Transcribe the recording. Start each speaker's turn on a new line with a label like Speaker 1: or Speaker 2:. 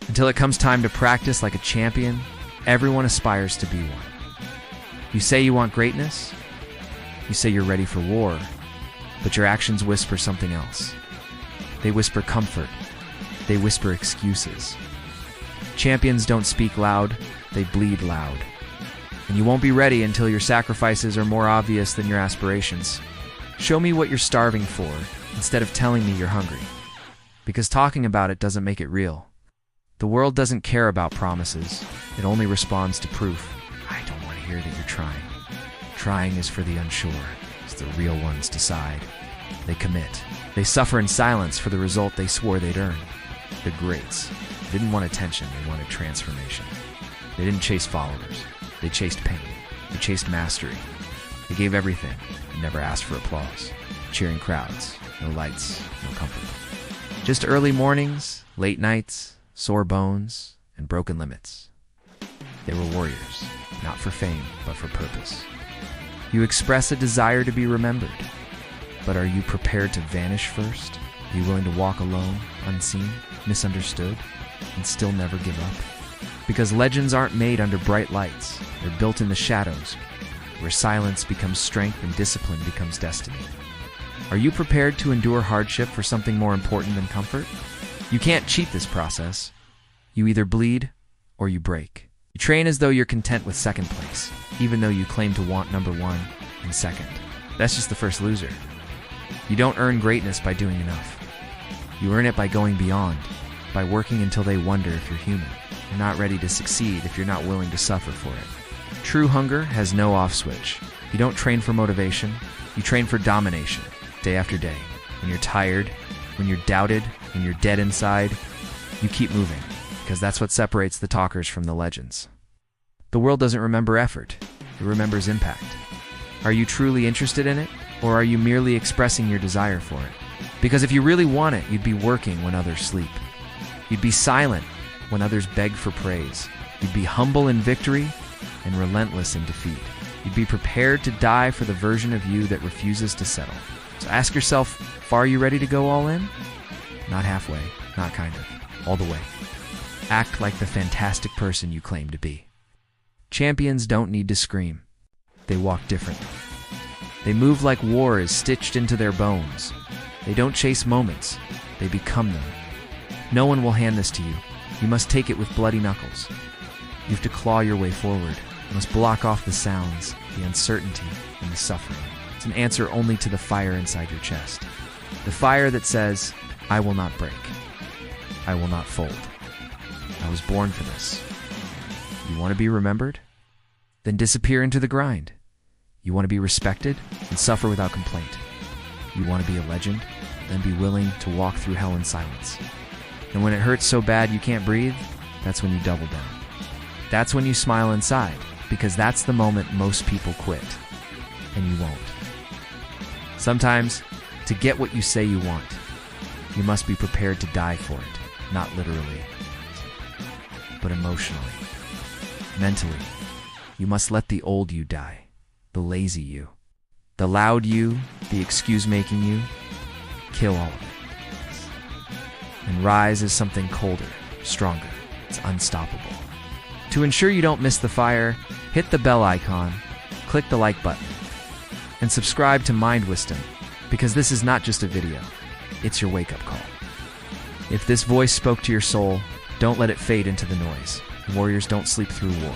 Speaker 1: Until it comes time to practice like a champion, everyone aspires to be one. You say you want greatness, you say you're ready for war, but your actions whisper something else. They whisper comfort, they whisper excuses. Champions don't speak loud, they bleed loud. And you won't be ready until your sacrifices are more obvious than your aspirations. Show me what you're starving for instead of telling me you're hungry. Because talking about it doesn't make it real. The world doesn't care about promises. It only responds to proof. I don't want to hear that you're trying. Trying is for the unsure, as the real ones decide. They commit. They suffer in silence for the result they swore they'd earn. The greats didn't want attention, they wanted transformation. They didn't chase followers. They chased pain. They chased mastery. They gave everything and never asked for applause. Cheering crowds, no lights, no comfort. Just early mornings, late nights, sore bones, and broken limits. They were warriors, not for fame, but for purpose. You express a desire to be remembered, but are you prepared to vanish first? Are you willing to walk alone, unseen, misunderstood, and still never give up? Because legends aren't made under bright lights. They're built in the shadows, where silence becomes strength and discipline becomes destiny. Are you prepared to endure hardship for something more important than comfort? You can't cheat this process. You either bleed or you break. You train as though you're content with second place, even though you claim to want number one and second. That's just the first loser. You don't earn greatness by doing enough. You earn it by going beyond, by working until they wonder if you're human. You're not ready to succeed if you're not willing to suffer for it. True hunger has no off switch. You don't train for motivation. You train for domination, day after day. When you're tired, when you're doubted, when you're dead inside, you keep moving, because that's what separates the talkers from the legends. The world doesn't remember effort. It remembers impact. Are you truly interested in it, or are you merely expressing your desire for it? Because if you really want it, you'd be working when others sleep. You'd be silent when others beg for praise. You'd be humble in victory and relentless in defeat. You'd be prepared to die for the version of you that refuses to settle. So ask yourself, are you ready to go all in? Not halfway, not kind of, all the way. Act like the fantastic person you claim to be. Champions don't need to scream. They walk differently. They move like war is stitched into their bones. They don't chase moments, they become them. No one will hand this to you. You must take it with bloody knuckles. You have to claw your way forward. You must block off the sounds, the uncertainty, and the suffering. It's an answer only to the fire inside your chest. The fire that says, I will not break. I will not fold. I was born for this. You want to be remembered? Then disappear into the grind. You want to be respected? And suffer without complaint. You want to be a legend? Then be willing to walk through hell in silence. And when it hurts so bad you can't breathe, that's when you double down. That's when you smile inside, because that's the moment most people quit. And you won't. Sometimes, to get what you say you want, you must be prepared to die for it, not literally, but emotionally, mentally. You must let the old you die, the lazy you, the loud you, the excuse-making you, kill all of it. And rise as something colder, stronger. It's unstoppable. To ensure you don't miss the fire, hit the bell icon, click the like button, and subscribe to Mind Wisdom, because this is not just a video, it's your wake-up call. If this voice spoke to your soul, don't let it fade into the noise. Warriors don't sleep through war.